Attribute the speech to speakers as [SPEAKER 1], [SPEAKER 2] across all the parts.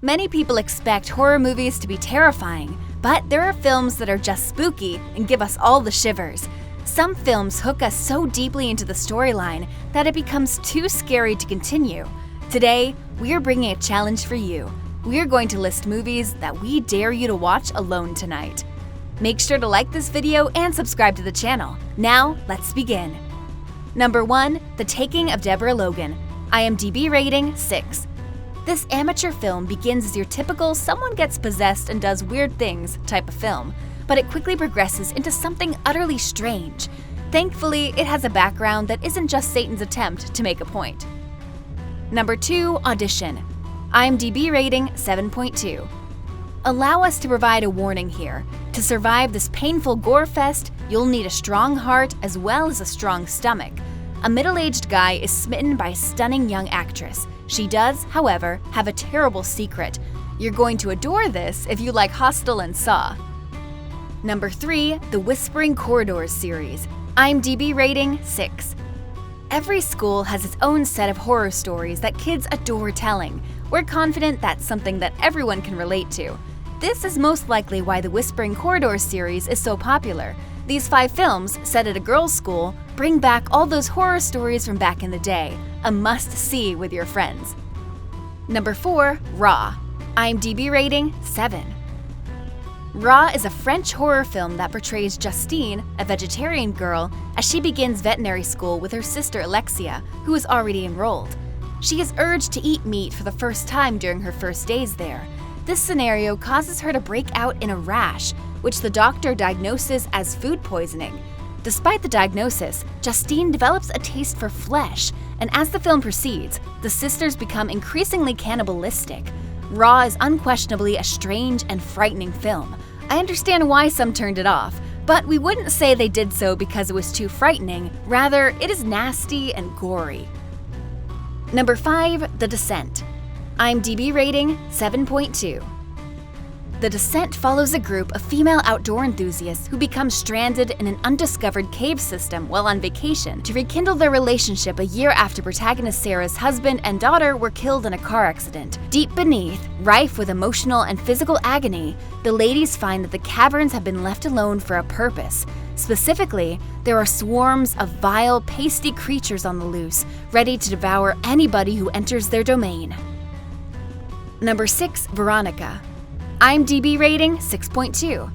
[SPEAKER 1] Many people expect horror movies to be terrifying, but there are films that are just spooky and give us all the shivers. Some films hook us so deeply into the storyline that it becomes too scary to continue. Today, we are bringing a challenge for you. We are going to list movies that we dare you to watch alone tonight. Make sure to like this video and subscribe to the channel. Now, let's begin. Number 1. The Taking of Deborah Logan. IMDb rating 6. This amateur film begins as your typical someone gets possessed and does weird things type of film, but it quickly progresses into something utterly strange. Thankfully, it has a background that isn't just Satan's attempt to make a point. Number 2. Audition. IMDb rating 7.2. Allow us to provide a warning here. To survive this painful gore fest, you'll need a strong heart as well as a strong stomach. A middle-aged guy is smitten by a stunning young actress. She does, however, have a terrible secret. You're going to adore this if you like Hostel and Saw. Number 3. The Whispering Corridors series. IMDb rating 6. Every school has its own set of horror stories that kids adore telling. We're confident that's something that everyone can relate to. This is most likely why the Whispering Corridors series is so popular. These 5 films, set at a girls' school, bring back all those horror stories from back in the day. A must-see with your friends. Number 4. Raw. IMDb rating 7. Raw is a French horror film that portrays Justine, a vegetarian girl, as she begins veterinary school with her sister Alexia, who is already enrolled. She is urged to eat meat for the first time during her first days there. This scenario causes her to break out in a rash, which the doctor diagnoses as food poisoning. Despite the diagnosis, Justine develops a taste for flesh, and as the film proceeds, the sisters become increasingly cannibalistic. Raw is unquestionably a strange and frightening film. I understand why some turned it off, but we wouldn't say they did so because it was too frightening. Rather, it is nasty and gory. Number 5. The Descent. IMDb rating 7.2. The Descent follows a group of female outdoor enthusiasts who become stranded in an undiscovered cave system while on vacation to rekindle their relationship a year after protagonist Sarah's husband and daughter were killed in a car accident. Deep beneath, rife with emotional and physical agony, the ladies find that the caverns have been left alone for a purpose. Specifically, there are swarms of vile, pasty creatures on the loose, ready to devour anybody who enters their domain. Number 6. Veronica. IMDb rating 6.2.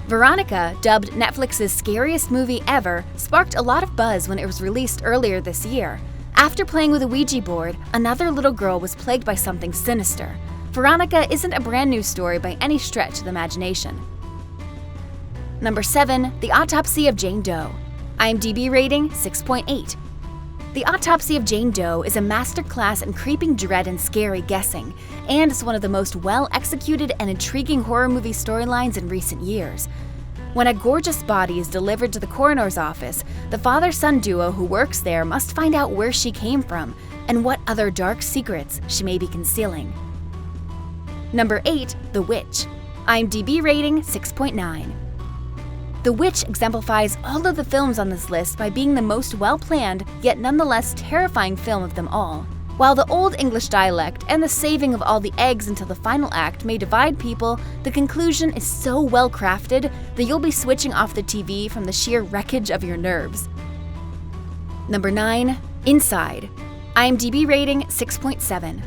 [SPEAKER 1] Veronica, dubbed Netflix's scariest movie ever, sparked a lot of buzz when it was released earlier this year. After playing with a Ouija board, another little girl was plagued by something sinister. Veronica isn't a brand new story by any stretch of the imagination. Number 7. The Autopsy of Jane Doe. IMDb rating 6.8. The Autopsy of Jane Doe is a masterclass in creeping dread and scary guessing, and is one of the most well-executed and intriguing horror movie storylines in recent years. When a gorgeous body is delivered to the coroner's office, the father-son duo who works there must find out where she came from and what other dark secrets she may be concealing. Number 8. The Witch. IMDb rating 6.9. The Witch exemplifies all of the films on this list by being the most well-planned, yet nonetheless terrifying film of them all. While the Old English dialect and the saving of all the eggs until the final act may divide people, the conclusion is so well-crafted that you'll be switching off the TV from the sheer wreckage of your nerves. Number 9. Inside. IMDb rating 6.7.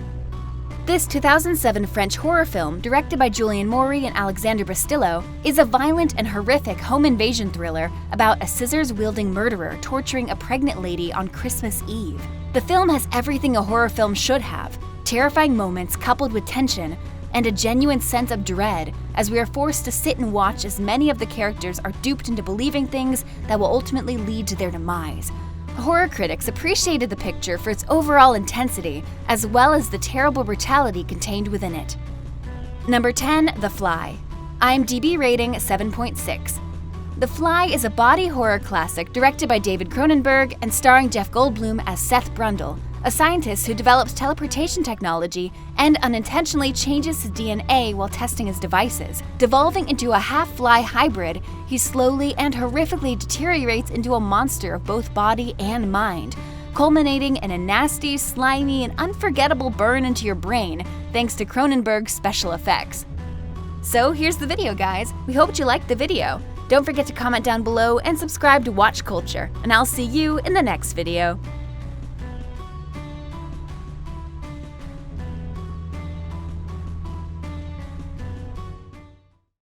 [SPEAKER 1] This 2007 French horror film, directed by Julian Maury and Alexandre Bastillo, is a violent and horrific home invasion thriller about a scissors-wielding murderer torturing a pregnant lady on Christmas Eve. The film has everything a horror film should have: terrifying moments coupled with tension, and a genuine sense of dread as we are forced to sit and watch as many of the characters are duped into believing things that will ultimately lead to their demise. Horror critics appreciated the picture for its overall intensity, as well as the terrible brutality contained within it. Number 10. The Fly. IMDb rating 7.6. The Fly is a body horror classic directed by David Cronenberg and starring Jeff Goldblum as Seth Brundle, a scientist who develops teleportation technology and unintentionally changes his DNA while testing his devices. Devolving into a half-fly hybrid, he slowly and horrifically deteriorates into a monster of both body and mind. culminating in a nasty, slimy, and unforgettable burn into your brain thanks to Cronenberg's special effects. So here's the video, guys. We hope you liked the video. Don't forget to comment down below and subscribe to Watch Culture, and I'll see you in the next video.